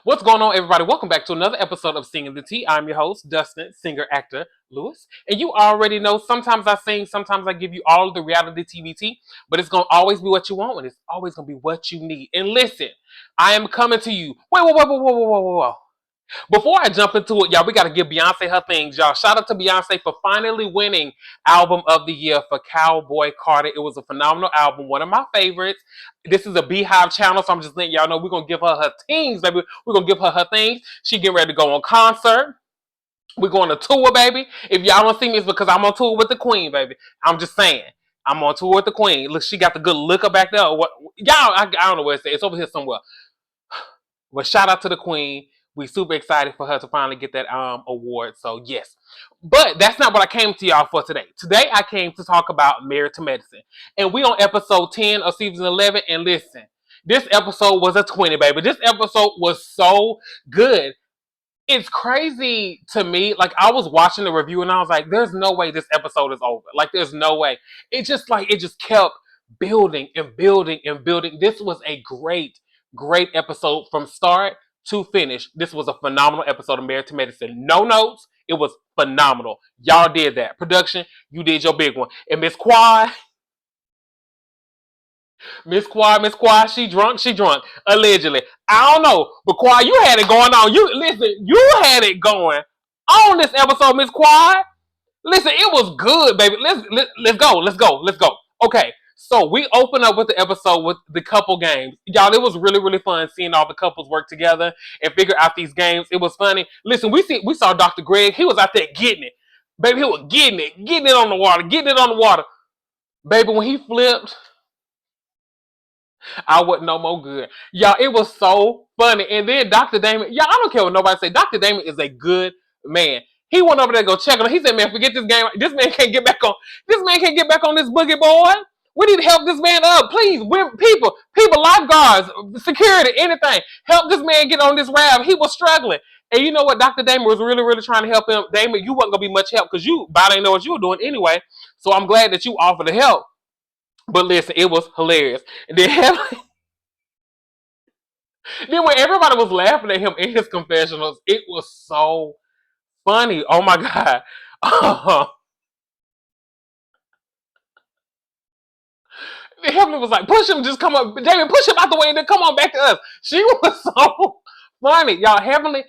What's going on, everybody? Welcome back to another episode of Singing the Tea. I'm your host, Dustin, singer, actor, Lewis. And you already know, sometimes I sing, sometimes I give you all of the reality TV tea, but it's going to always be what you want, and it's always going to be what you need. And listen, I am coming to you. Whoa. Before I jump into it, y'all, we got to give Beyonce her things, y'all. Shout out to Beyonce for finally winning Album of the Year for Cowboy Carter. It was a phenomenal album, one of my favorites. This is a Beehive channel, so I'm just letting y'all know we're going to give her her things, baby. We're going to give her her things. She getting ready to go on concert. We're going to tour, baby. If y'all don't see me, it's because I'm on tour with the Queen, baby. I'm just saying. I'm on tour with the Queen. Look, she got the good looker back there. What, y'all, I don't know where it's at. It's over here somewhere. But shout out to the Queen. We super excited for her to finally get that award. So yes. But that's not what I came to y'all for today. Today I came to talk about Married to Medicine. And we on episode 10 of season 11. And listen, this episode was a 20, baby. This episode was so good. It's crazy to me. Like, I was watching the review and I was like, there's no way this episode is over. Like, there's no way. It just kept building and building and building. This was a great episode from start to finish. This was a phenomenal episode of Married to Medicine. No notes. It was phenomenal. Y'all did that. Production, you did your big one. And MsQuad, she drunk, allegedly. I don't know, but Quad, you had it going on. You had it going on this episode, MsQuad. Listen, it was good, baby. Let's go. Okay, so we open up with the episode with the couple games. Y'all, it was really fun seeing all the couples work together and figure out these games. It was funny. Listen, we saw Dr. Greg. He was out there getting it. Baby, he was getting it on the water. Baby, when he flipped, I wasn't no more good. Y'all, it was so funny. And then Dr. Damon, y'all, I don't care what nobody say. Dr. Damon is a good man. He went over there to go check on him. He said, man, forget this game. This man can't get back on. This man can't get back on this boogie board. We need to help this man up. Please, people, lifeguards, security, anything. Help this man get on this raft. He was struggling. And you know what? Dr. Damon was really trying to help him. Damon, you wasn't going to be much help because you about didn't know what you were doing anyway. So I'm glad that you offered to help. But listen, it was hilarious. And then then when everybody was laughing at him in his confessionals, it was so funny. Oh my God. Heavenly was like, push him, just come up. David, push him out the way and then come on back to us. She was so funny. Y'all, Heavenly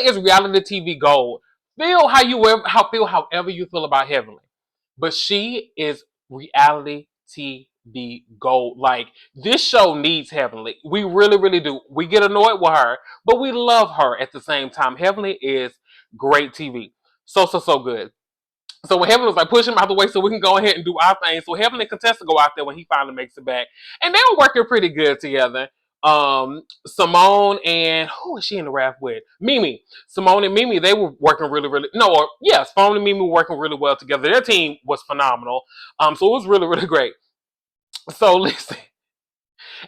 is reality TV gold. Feel however you feel about Heavenly. But she is reality TV gold. Like, this show needs Heavenly. We really do. We get annoyed with her, but we love her at the same time. Heavenly is great TV. So good. So when Heavenly was like, push him out the way so we can go ahead and do our thing. So Heavenly and Contessa go out there when he finally makes it back. And they were working pretty good together. Simone and who is she in the raft with? Mimi. Simone and Mimi, they were working Simone and Mimi were working really well together. Their team was phenomenal. So it was really great. So listen,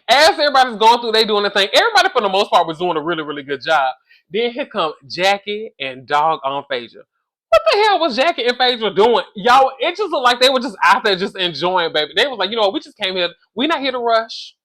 as everybody's going through, they doing the thing. Everybody for the most part was doing a really good job. Then here come Jackie and Dog on Phaedra. What the hell was Jackie and Phaedra doing? Y'all, it just looked like they were just out there just enjoying, baby. They was like, you know what, we just came here. We're not here to rush.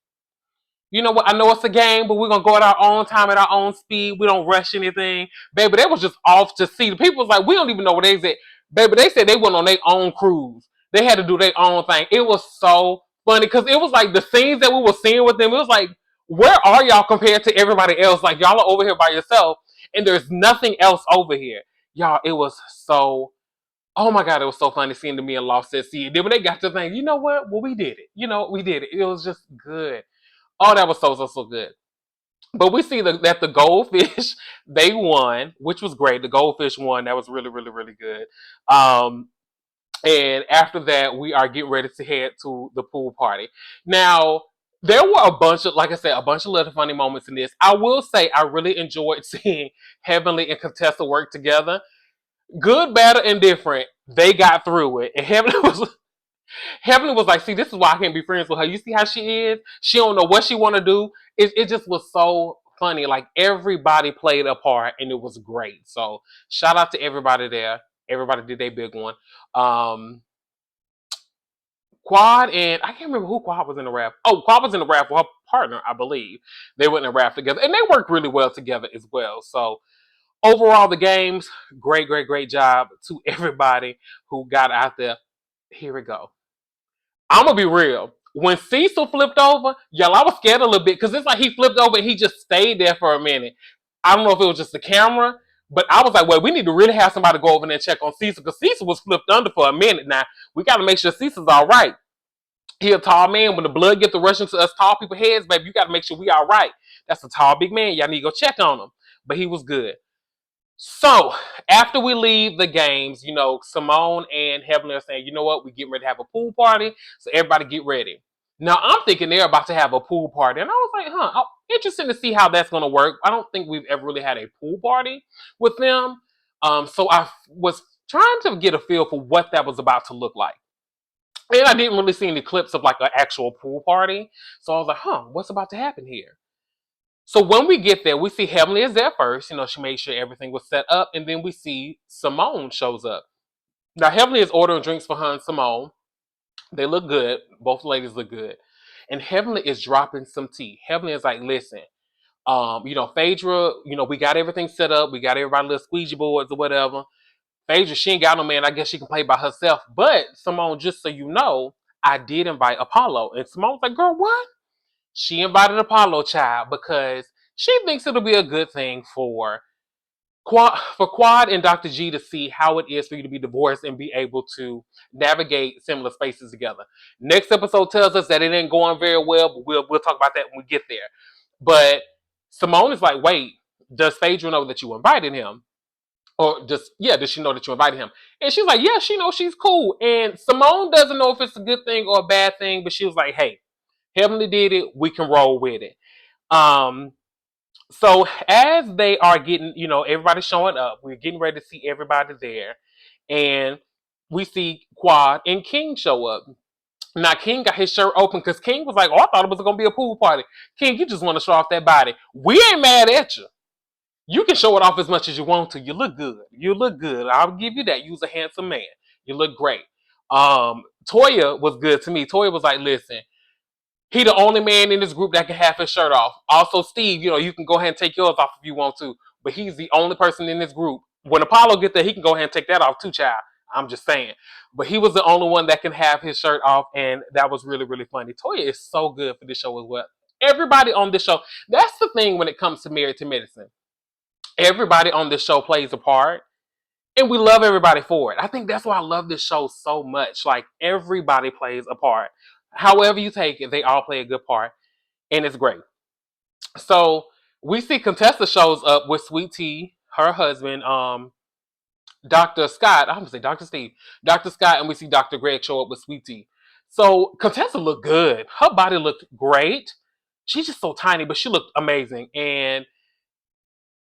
You know what? I know it's a game, but we're gonna go at our own time, at our own speed. We don't rush anything. Baby, they was just off to sea. The people was like, we don't even know where they at. Baby, they said they went on their own cruise. They had to do their own thing. It was so funny because it was like the scenes that we were seeing with them, it was like, where are y'all compared to everybody else? Like, y'all are over here by yourself, and there's nothing else over here. Y'all, it was so, oh my God, it was so funny seeing the me and Lost at sea. Then when they got to think, you know what? Well, we did it. We did it. It was just good. Oh, that was so good. But we see that the goldfish, they won, which was great. The goldfish won. That was really good. Um, and after that, we are getting ready to head to the pool party. Now, there were a bunch of, like I said, a bunch of little funny moments in this. I will say I really enjoyed seeing Heavenly and Contessa work together. Good, bad, or indifferent, they got through it. And Heavenly was like, see, this is why I can't be friends with her. You see how she is? She don't know what she want to do. It just was so funny. Like, everybody played a part, and it was great. So shout out to everybody there. Everybody did their big one. Quad and I can't remember who Quad was in the rap. Oh, Quad was in the rap with her partner, I believe. They went in the rap together, and they worked really well together as well. So overall, the games, great job to everybody who got out there. Here we go. I'm gonna be real. When Cecil flipped over, y'all, I was scared a little bit because it's like he flipped over and he just stayed there for a minute. I don't know if it was just the camera, but I was like, well, we need to really have somebody go over there and check on Cecil because Cecil was flipped under for a minute now. We got to make sure Cecil's all right. He a tall man. When the blood gets to rushing to us tall people heads, baby, you got to make sure we all right. That's a tall, big man. Y'all need to go check on him. But he was good. So after we leave the games, Simone and Heavenly are saying, you know what, we're getting ready to have a pool party. So everybody get ready. Now I'm thinking they're about to have a pool party. And I was like, I'm interested to see how that's going to work. I don't think we've ever really had a pool party with them. So I was trying to get a feel for what that was about to look like. And I didn't really see any clips of like an actual pool party. So I was like, what's about to happen here? So when we get there, we see Heavenly is there first. She made sure everything was set up. And then we see Simone shows up. Now, Heavenly is ordering drinks for her and Simone. They look good. Both ladies look good. And Heavenly is dropping some tea. Heavenly is like, listen, Phaedra, we got everything set up. We got everybody little squeegee boards or whatever. Phaedra, she ain't got no man. I guess she can play by herself. But Simone, just so you know, I did invite Apollo. And Simone's like, girl, what? She invited Apollo, child, because she thinks it'll be a good thing for Quad and Dr. G to see how it is for you to be divorced and be able to navigate similar spaces together. Next episode tells us that it ain't going very well, but we'll talk about that when we get there. But Simone is like, wait, does Phaedra know that you invited him? Or does she know that you invited him? And she's like, yeah, she knows she's cool. And Simone doesn't know if it's a good thing or a bad thing, but she was like, hey, Heavenly did it, we can roll with it. So as they are getting, everybody showing up, we're getting ready to see everybody there. And we see Quad and King show up. Now, King got his shirt open because King was like, I thought it was going to be a pool party. King, you just want to show off that body. We ain't mad at you. You can show it off as much as you want to. You look good. You look good. I'll give you that. You're a handsome man. You look great. Toya was good to me. Toya was like, listen, he the only man in this group that can have his shirt off. Also, Steve, you can go ahead and take yours off if you want to. But he's the only person in this group. When Apollo gets there, he can go ahead and take that off too, child. I'm just saying. But he was the only one that can have his shirt off, and that was really, really funny. Toya is so good for this show as well. Everybody on this show, that's the thing when it comes to Married to Medicine. Everybody on this show plays a part, and we love everybody for it. I think that's why I love this show so much. Like, everybody plays a part. However you take it, they all play a good part, and it's great. So we see Contessa shows up with Sweet Tea, her husband, Dr. Scott. I'm gonna say Dr. Steve, Dr. Scott, and we see Dr. Greg show up with Sweet Tea. So Contessa looked good. Her body looked great. She's just so tiny, but she looked amazing. And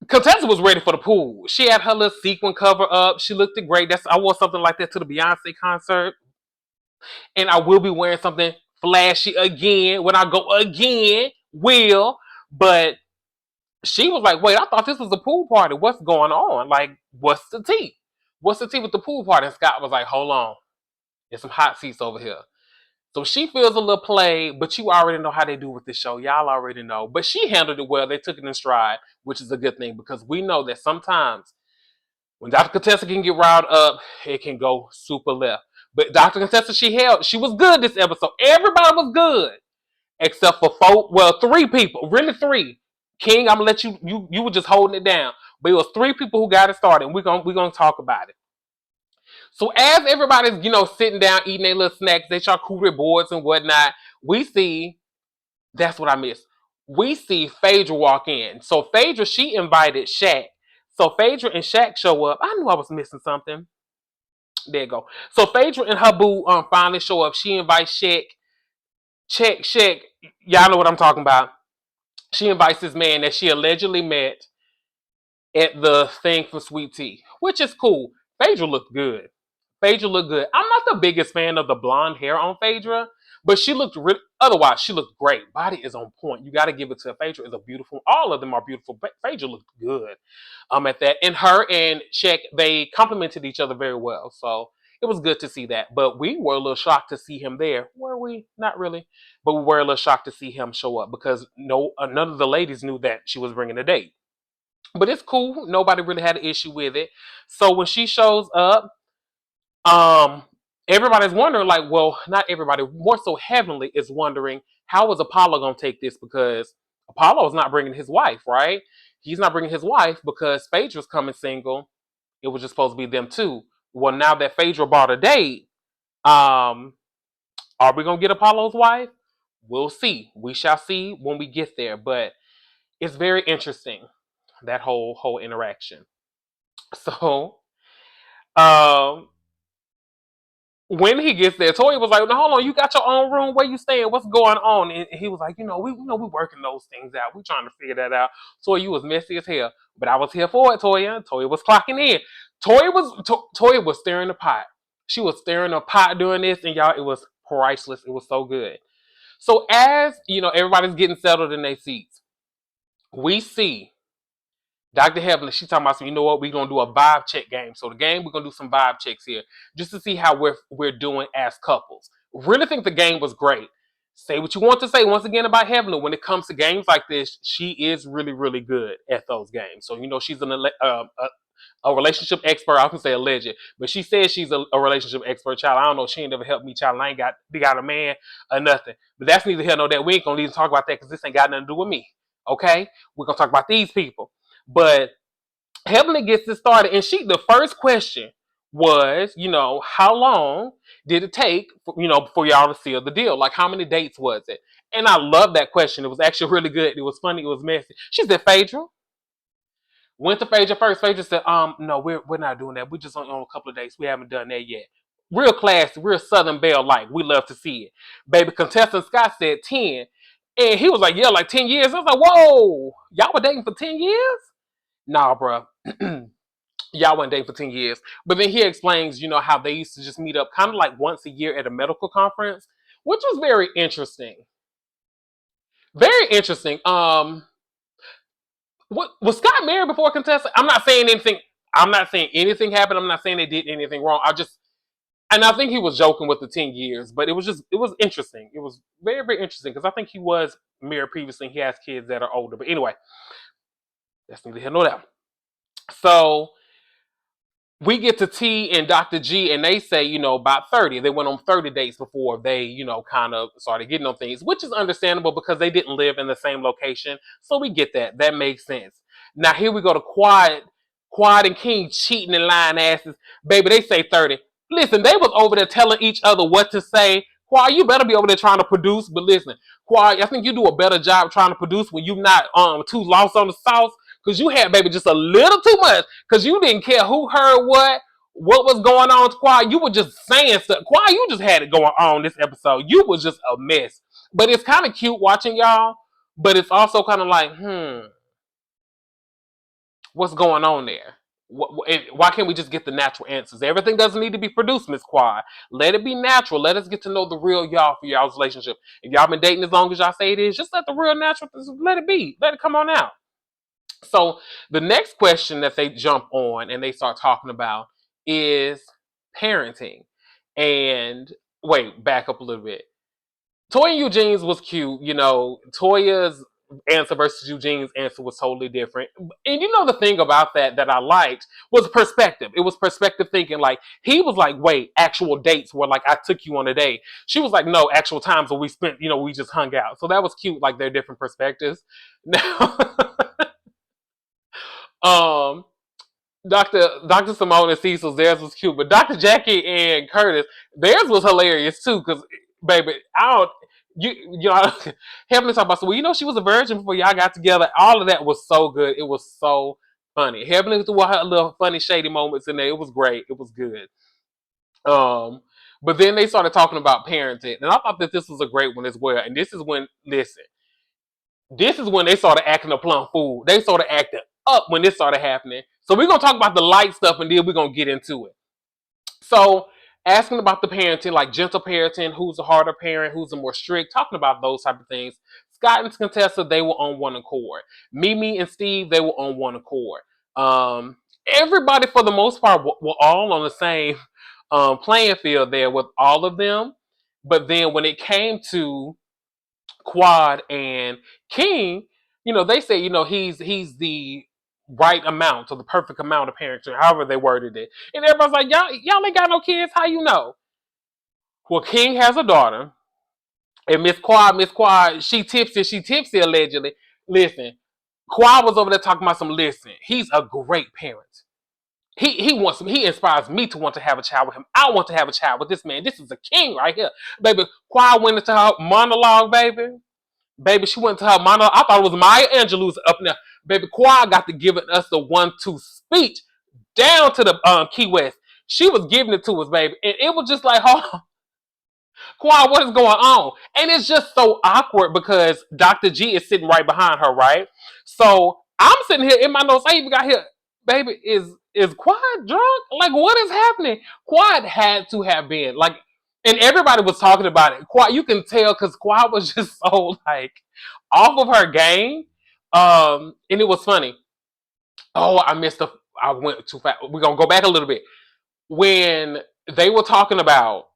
Contessa was ready for the pool. She had her little sequin cover up. She looked great. I wore something like that to the Beyonce concert. And I will be wearing something flashy again when I go again. But she was like, wait, I thought this was a pool party. What's going on? Like, what's the tea? What's the tea with the pool party? And Scott was like, hold on. There's some hot seats over here. So she feels a little played, but you already know how they do with this show. Y'all already know. But she handled it well. They took it in stride, which is a good thing because we know that sometimes when Dr. Contessa can get riled up, it can go super left. But Dr. Contessa, she was good this episode. Everybody was good. Except for three people. Really three. King, I'm gonna let you were just holding it down. But it was three people who got it started, and we're gonna talk about it. So as everybody's, sitting down, eating their little snacks, they charcuterie boards and whatnot, we see, that's what I missed. We see Phaedra walk in. So Phaedra, she invited Shaq. So Phaedra and Shaq show up. I knew I was missing something. There you go. So Phaedra and her boo finally show up. She invites Shaq. Shaq, y'all know what I'm talking about. She invites this man that she allegedly met at the thing for Sweet Tea, which is cool. Phaedra looked good. Phaedra looked good. I'm not the biggest fan of the blonde hair on Phaedra, but she looked otherwise, she looked great. Body is on point. You got to give it to her. Phaedra is a beautiful, all of them are beautiful, but Phaedra looked good at that. And her and Shaq, they complemented each other very well. So it was good to see that. But we were a little shocked to see him there. Were we? Not really. But we were a little shocked to see him show up because none of the ladies knew that she was bringing a date. But it's cool. Nobody really had an issue with it. So when she shows up, um, everybody's wondering, like, well, not everybody, more so Heavenly is wondering how is Apollo gonna take this because Apollo is not bringing his wife, right? He's not bringing his wife because Phaedra's coming single. It was just supposed to be them two. Well, now that Phaedra bought a date, um, are we gonna get Apollo's wife? We'll see. We shall see when we get there. But it's very interesting, that whole interaction. So, um, when he gets there, Toya was like, "No, hold on, you got your own room. Where you staying? What's going on?" And he was like, we working those things out. We trying to figure that out." Toya, you was messy as hell, but I was here for it. Toya was clocking in. Toya was stirring the pot. She was stirring the pot doing this, and y'all, it was priceless. It was so good. So as everybody's getting settled in their seats, we see Dr. Heavenly, she's talking about some, you know what, we're gonna do a vibe check game. So the game, we're gonna do some vibe checks here just to see how we're doing as couples. Really think the game was great. Say what you want to say once again about Heavenly. When it comes to games like this, she is really, really good at those games. So she's a relationship expert. I can say alleged, but she says she's a relationship expert. Child, I don't know. She ain't never helped me. Child, I ain't got a man or nothing. But that's neither here nor there. We ain't gonna even talk about that because this ain't got nothing to do with me. Okay, we're gonna talk about these people. But Heavenly gets it started, and the first question was, how long did it take, for y'all to seal the deal? Like, how many dates was it? And I love that question. It was actually really good. It was funny. It was messy. She said, Phaedra. Went to Phaedra first. Phaedra said, no, we're not doing that. We just on a couple of dates. We haven't done that yet. Real classy, real Southern Belle like. We love to see it. Baby contestant Scott said 10. And he was like, yeah, like 10 years. I was like, whoa, y'all were dating for 10 years? Nah, bro. Y'all went dating for 10 years. But then he explains, how they used to just meet up kind of like once a year at a medical conference, which was very interesting. Very interesting. What was Scott married before Contessa? I'm not saying anything. I'm not saying anything happened. I'm not saying they did anything wrong. And I think he was joking with the 10 years, but it was interesting. It was very, very interesting because I think he was married previously and he has kids that are older. But anyway, that's neither here nor there. So we get to T and Dr. G, and they say, about 30. They went on 30 dates before they, kind of started getting on things, which is understandable because they didn't live in the same location. So we get that. That makes sense. Now here we go to Quad and King cheating and lying asses. Baby, they say 30. Listen, they was over there telling each other what to say. Quad, you better be over there trying to produce, but listen, Quad, I think you do a better job trying to produce when you not too lost on the sauce. Because you had, baby, just a little too much. Because you didn't care who heard what was going on, Quad. You were just saying stuff. Quad, you just had it going on this episode. You was just a mess. But it's kind of cute watching y'all. But it's also kind of like, what's going on there? Why can't we just get the natural answers? Everything doesn't need to be produced, Miss Quad. Let it be natural. Let us get to know the real y'all for y'all's relationship. If y'all been dating as long as y'all say it is, just let the real natural, let it be. Let it come on out. So the next question that they jump on and they start talking about is parenting. And wait, back up a little bit. Toya and Eugene's was cute. Toya's answer versus Eugene's answer was totally different. And the thing about that I liked was perspective. It was perspective thinking. Like, he was like, wait, actual dates where like I took you on a date. She was like, no, actual times where we spent, we just hung out. So that was cute, like their different perspectives. Now, Dr. Simone and Cecil's, theirs was cute, but DrJackie and Curtis, theirs was hilarious too. Because, baby, Heavenly talk about, so she was a virgin before y'all got together. All of that was so good. It was so funny. Heavenly threw her little funny, shady moments in there. It was great. It was good. But then they started talking about parenting, and I thought that this was a great one as well. And this is when they started acting a plum fool. They started acting up when this started happening. So we're going to talk about the light stuff and then we're going to get into it. So asking about the parenting, like gentle parenting, who's a harder parent, who's a more strict, talking about those type of things. Scott and Contessa, they were on one accord. Mimi and Steve, they were on one accord. Everybody, for the most part, were all on the same playing field there with all of them. But then when it came to Quad and King, they say, he's the right amount or the perfect amount of parenting, however they worded it. And everybody's like, y'all ain't got no kids. How you know? Well, King has a daughter, and Miss Quad, she tipsy allegedly. Listen, Quad was over there talking about some. Listen, he's a great parent. He inspires me to want to have a child with him. I want to have a child with this man. This is a king right here, baby. Quad went into her monologue, baby. Baby, she went to her monologue. I thought it was Maya Angelou's up there. Baby, Quad got to giving us the 1-2 speech down to the Key West. She was giving it to us, baby, and it was just like, oh, Quad, what is going on? And it's just so awkward because Dr. G is sitting right behind her, right? So I'm sitting here in my notes. I even got here, baby, is Quad drunk? Like, what is happening? Quad had to have been like, and everybody was talking about it. Quad, you can tell because Quad was just so like off of her game. And it was funny. Oh, I went too fast. We're gonna go back a little bit. When they were talking about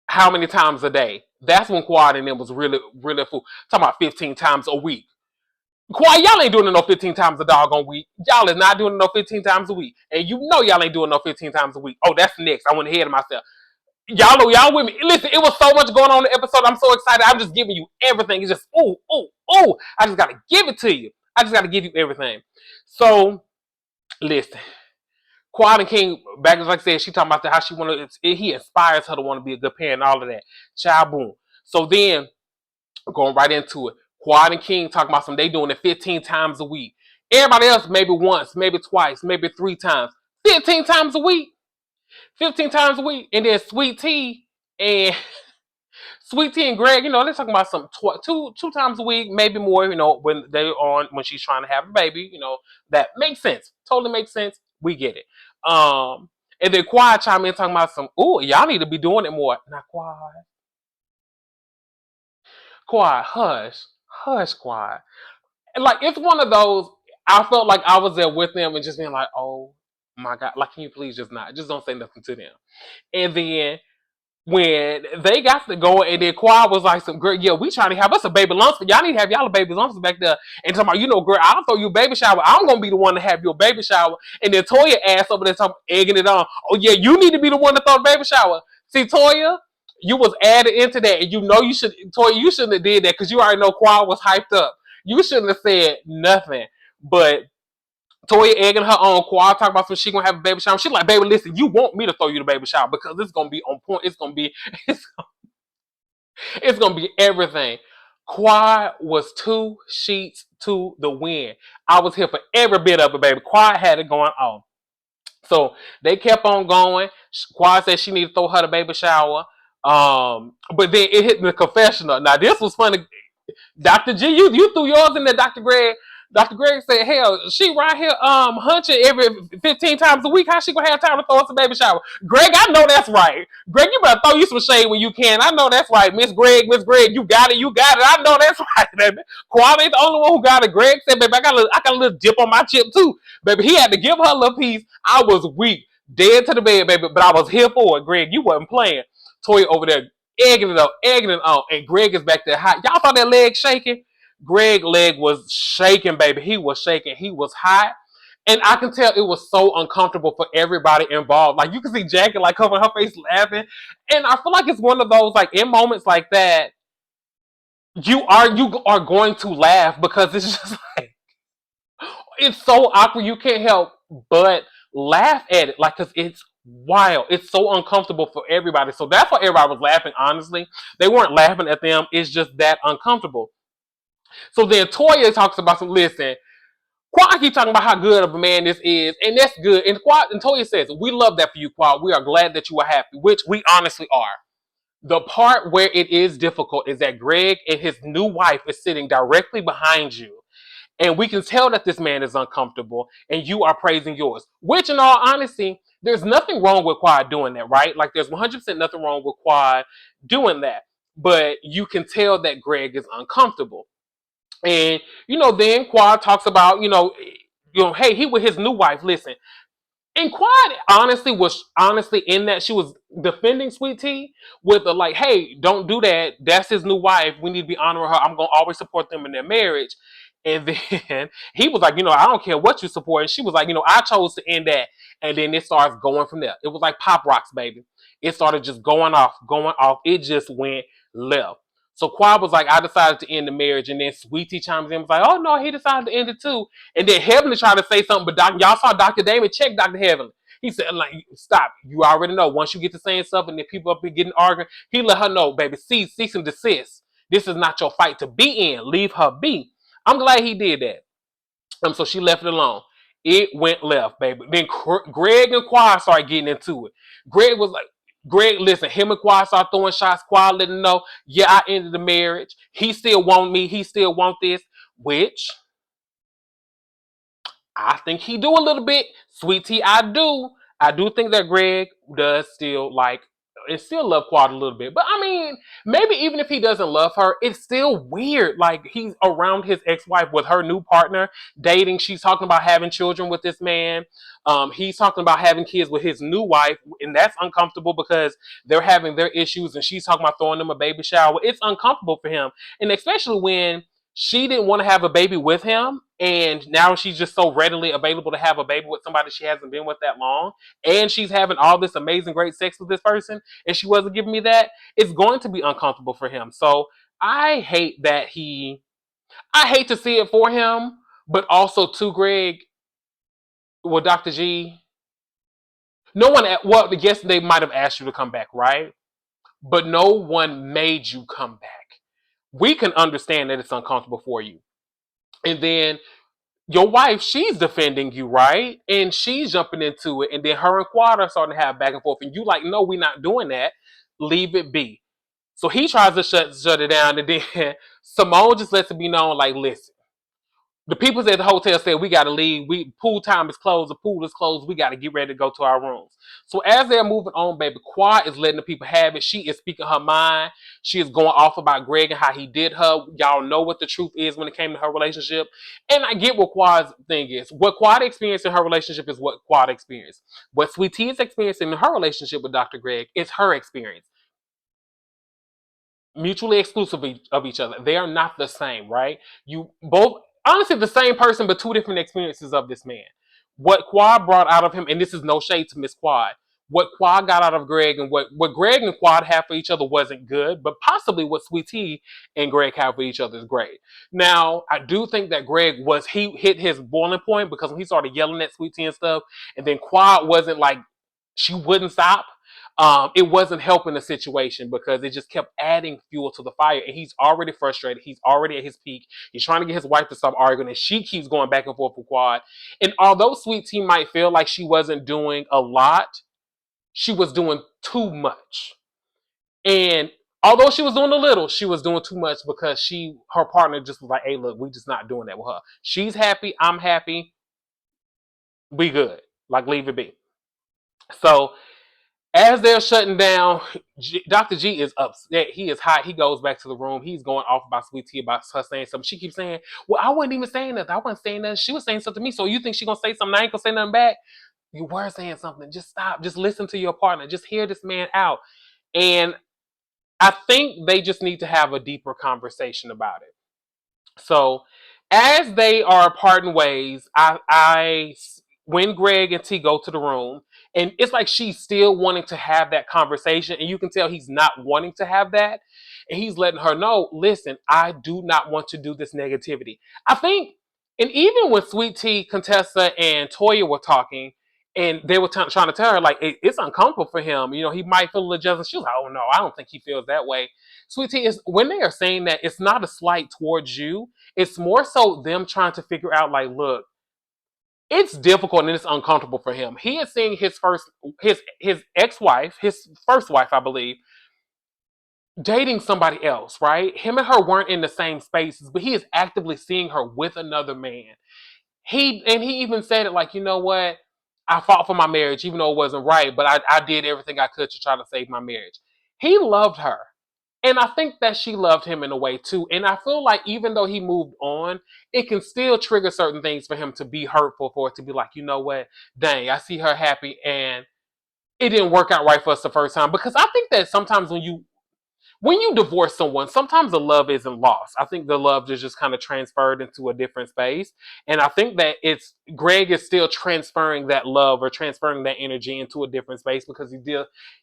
how many times a day, that's when Quad and them was really, really full. Talking about 15 times a week. Quad, y'all ain't doing it no 15 times a doggone week. Y'all is not doing it no 15 times a week. And you know y'all ain't doing no 15 times a week. Oh, that's next. I went ahead of myself. Y'all with me. Listen, it was so much going on in the episode. I'm so excited. I'm just giving you everything. It's just, ooh. I just got to give it to you. I just got to give you everything. So, listen. Quad and King, back as like I said, she talking about how she wanted. He inspires her to want to be a good parent and all of that. Child, boom. So then, going right into it, Quad and King talking about they doing it 15 times a week. Everybody else maybe once, maybe twice, maybe 3 times. 15 times a week. 15 times a week. And then Sweet Tea and Greg, they're talking about some two times a week, maybe more, when she's trying to have a baby, that makes sense. Totally makes sense. We get it. And then Quad chime in talking about some, y'all need to be doing it more. Now, Quad, hush, Quad. And like, it's one of those, I felt like I was there with them and just being like, oh my God, like, can you please just don't say nothing to them. And then when they got to go, and then Quad was like, "Some girl, yeah, we trying to have us a baby lumps, but y'all need to have y'all a baby lumps back there." And talking about, girl, I'll throw you a baby shower. I'm gonna be the one to have your baby shower. And then Toya ass over there talking, egging it on. Oh yeah, you need to be the one to throw the baby shower. See, Toya, you was added into that, and you should, Toya, you shouldn't have did that because you already know Quad was hyped up. You shouldn't have said nothing, but Toya egging her on. Quad talking about some she gonna have a baby shower. She's like, baby, listen, you want me to throw you the baby shower because it's gonna be on point. It's gonna be everything. Quad was 2 sheets to the wind. I was here for every bit of it, baby. Quad had it going on. So they kept on going. Quad said she needed to throw her the baby shower. But then it hit the confessional. Now this was funny. Dr. G, you threw yours in there, Dr. Greg. Dr. Greg said, hell, she right here hunching every 15 times a week. How she gonna have time to throw us a baby shower? Greg, I know that's right. Greg, you better throw you some shade when you can. I know that's right. Miss Greg, you got it. I know that's right, baby. Kwame ain't the only one who got it. Greg said, baby, I got a little dip on my chip too. Baby, he had to give her a little piece. I was weak. Dead to the bed, baby. But I was here for it, Greg. You wasn't playing. Toya over there egging it on. And Greg is back there hot. Y'all saw that leg shaking? Greg's leg was shaking, baby. He was shaking. He was hot. And I can tell it was so uncomfortable for everybody involved. Like, you can see Jackie, like, covering her face laughing. And I feel like it's one of those, like, in moments like that, you are going to laugh because it's just like, it's so awkward. You can't help but laugh at it. Like, because it's wild. It's so uncomfortable for everybody. So that's why everybody was laughing, honestly. They weren't laughing at them. It's just that uncomfortable. So then Toya talks about some, listen, Quad keep talking about how good of a man this is, and that's good. And Toya says, we love that for you, Quad. We are glad that you are happy, which we honestly are. The part where it is difficult is that Greg and his new wife is sitting directly behind you. And we can tell that this man is uncomfortable, and you are praising yours. Which, in all honesty, there's nothing wrong with Quad doing that, right? Like, there's 100% nothing wrong with Quad doing that. But you can tell that Greg is uncomfortable. And, then Quad talks about, hey, he with his new wife. Listen, And Quad honestly was in that she was defending Sweet Tea with the like, hey, don't do that. That's his new wife. We need to be honoring her. I'm gonna always support them in their marriage. And then he was like, I don't care what you support. And she was like, I chose to end that. And then it starts going from there. It was like Pop Rocks, baby. It started just going off, going off. It just went left. So Quad was like, I decided to end the marriage. And then Sweet Tea chimes in and was like, oh no, he decided to end it too. And then Heavenly tried to say something, but y'all saw Dr. Damon check Dr. Heavenly. He said, like, stop. You already know. Once you get to saying stuff and then people up here getting arguing, he let her know, baby, cease and desist. This is not your fight to be in. Leave her be. I'm glad he did that. So she left it alone. It went left, baby. Then Greg and Quad started getting into it. Greg was like, Greg, listen, him and Quad started throwing shots. Quad letting him know, yeah, I ended the marriage. He still want me. He still want this, which I think he do a little bit. Sweet Tea, I do. I do think that Greg does still like and still love Quad a little bit. But I mean, maybe even if he doesn't love her, it's still weird. Like he's around his ex-wife with her new partner, dating. She's talking about having children with this man. He's talking about having kids with his new wife, and that's uncomfortable because they're having their issues, and she's talking about throwing them a baby shower. It's uncomfortable for him, and especially when she didn't want to have a baby with him, and now she's just so readily available to have a baby with somebody she hasn't been with that long, and she's having all this amazing great sex with this person, and she wasn't giving me that. It's going to be uncomfortable for him. So I hate that I hate to see it for him, but also to Greg, well, Dr. G, no one, well, yes, they might have asked you to come back, right? But no one made you come back. We can understand that it's uncomfortable for you. And then your wife, she's defending you, right? And she's jumping into it. And then her and Quad are starting to have back and forth. And you like, no, we're not doing that. Leave it be. So he tries to shut it down. And then Simone just lets it be known, like, listen, the people at the hotel said we got to leave. Pool time is closed. The pool is closed. We got to get ready to go to our rooms. So as they're moving on, baby, Quad is letting the people have it. She is speaking her mind. She is going off about Greg and how he did her. Y'all know what the truth is when it came to her relationship. And I get what Quad's thing is. What Quad experienced in her relationship is what Quad experienced. What Sweet Tea is experiencing in her relationship with Dr. Greg is her experience. Mutually exclusive of each other. They are not the same, right? You both, honestly, the same person, but two different experiences of this man. What Quad brought out of him, and this is no shade to Miss Quad, what Quad got out of Greg and what Greg and Quad have for each other wasn't good, but possibly what Sweet Tea and Greg have for each other is great. Now, I do think that he hit his boiling point because when he started yelling at Sweet Tea and stuff, and then Quad wasn't like, she wouldn't stop. It wasn't helping the situation because it just kept adding fuel to the fire. And he's already frustrated. He's already at his peak. He's trying to get his wife to stop arguing, and she keeps going back and forth with Quad. And although Sweet Tea might feel like she wasn't doing a lot, she was doing too much. And although she was doing a little, she was doing too much because her partner just was like, hey, look, we just not doing that with her. She's happy. I'm happy. We good. Like, leave it be. So as they're shutting down, Dr. G is upset. He is hot. He goes back to the room. He's going off about Sweet Tea, about her saying something. She keeps saying, well, I wasn't even saying nothing. I wasn't saying nothing. She was saying something to me. So you think she's going to say something? I ain't going to say nothing back? You were saying something. Just stop. Just listen to your partner. Just hear this man out. And I think they just need to have a deeper conversation about it. So as they are parting ways, when Greg and T go to the room, and it's like she's still wanting to have that conversation, and you can tell he's not wanting to have that, and he's letting her know, listen, I do not want to do this negativity. I think, and even when Sweet Tea, Contessa, and Toya were talking, and they were trying to tell her, like, it's uncomfortable for him. He might feel a little jealous. She was like, oh no, I don't think he feels that way. Sweet Tea, is when they are saying that, it's not a slight towards you. It's more so them trying to figure out, like, look, it's difficult and it's uncomfortable for him. He is seeing his ex-wife, his first wife, I believe, dating somebody else, right? Him and her weren't in the same spaces, but he is actively seeing her with another man. He even said it like, you know what? I fought for my marriage, even though it wasn't right, but I did everything I could to try to save my marriage. He loved her. And I think that she loved him in a way too. And I feel like even though he moved on, it can still trigger certain things for him to be hurtful, for it to be like, you know what, dang, I see her happy and it didn't work out right for us the first time. Because I think that sometimes when you divorce someone, sometimes the love isn't lost. I think the love is just kind of transferred into a different space. And I think that Greg is still transferring that love or transferring that energy into a different space because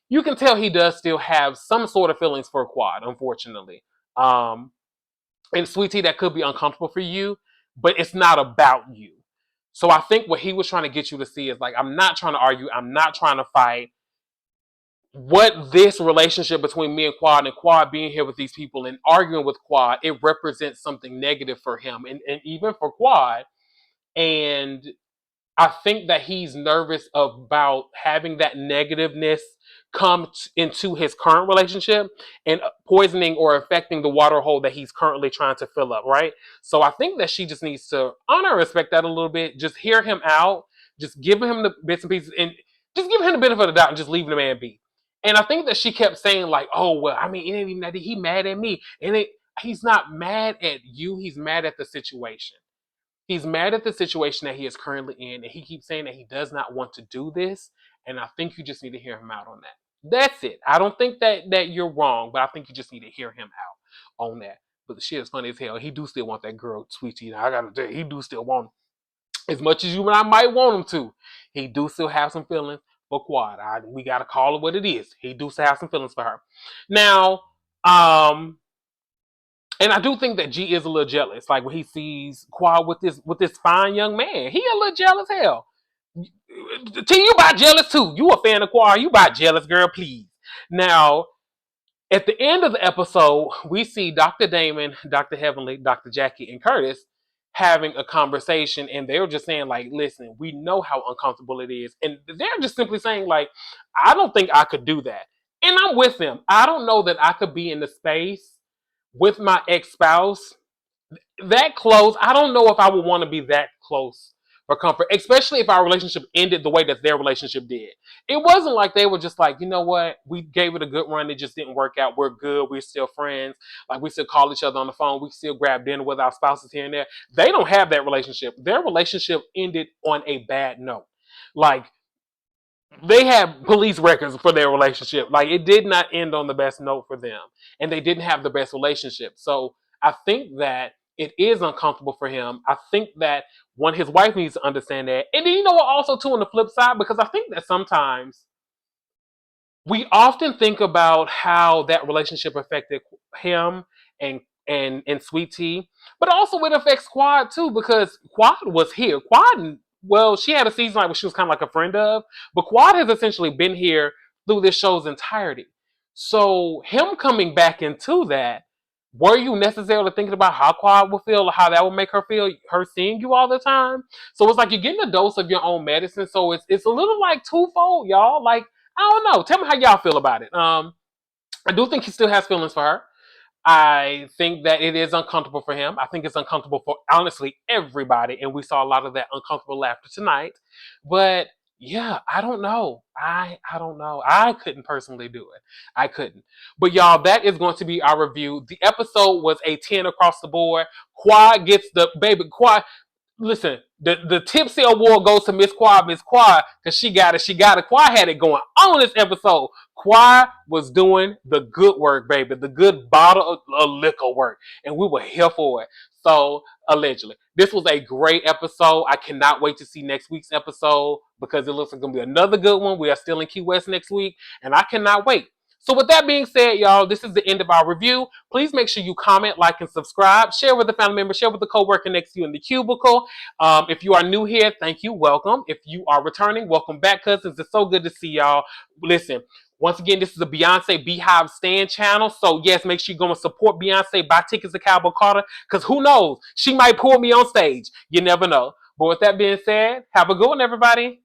you can tell he does still have some sort of feelings for Quad, unfortunately. Um, and Sweetie, that could be uncomfortable for you, but it's not about you. So I think what he was trying to get you to see is like, I'm not trying to argue. I'm not trying to fight. What this relationship between me and Quad being here with these people and arguing with Quad, it represents something negative for him and even for Quad. And I think that he's nervous about having that negativeness into his current relationship and poisoning or affecting the water hole that he's currently trying to fill up, right? So I think that she just needs to honor and respect that a little bit. Just hear him out. Just give him the bits and pieces and just give him the benefit of the doubt and just leave the man be. And I think that she kept saying like, oh, well, I mean, it ain't even that he mad at me. He's not mad at you. He's mad at the situation. He's mad at the situation that he is currently in, and he keeps saying that he does not want to do this. And I think you just need to hear him out on that. That's it. I don't think that you're wrong, but I think you just need to hear him out on that. But the shit is funny as hell. He do still want that girl, Sweetie. I gotta tell you, he do still want him. As much as you and I might want him to. He do still have some feelings for Quad. We gotta call it what it is. He do still have some feelings for her. Now, and I do think that G is a little jealous. Like when he sees Quad with this fine young man, he a little jealous hell. T, you about jealous too. You a fan of Quad? You about jealous, girl? Please. Now, at the end of the episode, we see Dr. Damon, DrHeavenly, DrJackie, and Curtis having a conversation, and they're just saying like, "Listen, we know how uncomfortable it is," and they're just simply saying like, "I don't think I could do that," and I'm with them. I don't know that I could be in the space with my ex-spouse that close. I don't know if I would want to be that close for comfort, especially if our relationship ended the way that their relationship did. It wasn't like they were just like, you know what, we gave it a good run, it just didn't work out, we're good, we're still friends, like we still call each other on the phone, we still grab dinner with our spouses here and there. They don't have that relationship. Their relationship ended on a bad note. Like, they have police records for their relationship. Like, it did not end on the best note for them, and they didn't have the best relationship. So I think that it is uncomfortable for him. I think that his wife needs to understand that. And then, you know what, also too, on the flip side, because I think that sometimes we often think about how that relationship affected him and Sweet Tea, but also it affects Quad too, because Quad was here. Well, she had a season like where she was kind of like a friend of, but Quad has essentially been here through this show's entirety. So him coming back into that, were you necessarily thinking about how Quad would feel, or how that would make her feel, her seeing you all the time? So it's like you're getting a dose of your own medicine. So it's a little like twofold, y'all. Like, I don't know. Tell me how y'all feel about it. I do think he still has feelings for her. I think that it is uncomfortable for him. I think it's uncomfortable for honestly everybody, and we saw a lot of that uncomfortable laughter tonight. But yeah, I don't know. I don't know. I couldn't personally do it. I couldn't. But y'all, that is going to be our review. The episode was a 10 across the board. Quad gets the baby. Listen, the tipsy award goes to Miss Quad, because she got it. She got it. Quad had it going on this episode. Quad was doing the good work, baby. The good bottle of liquor work. And we were here for it. So, allegedly. This was a great episode. I cannot wait to see next week's episode, because it looks like it's going to be another good one. We are still in Key West next week, and I cannot wait. So with that being said, y'all, this is the end of our review. Please make sure you comment, like, and subscribe. Share with a family member. Share with the coworker next to you in the cubicle. If you are new here, thank you. Welcome. If you are returning, welcome back, cousins. It's so good to see y'all. Listen, once again, this is a Beyonce Beehive Stand channel. So, yes, make sure you go and support Beyonce. Buy tickets to Cowboy Carter, because who knows? She might pull me on stage. You never know. But with that being said, have a good one, everybody.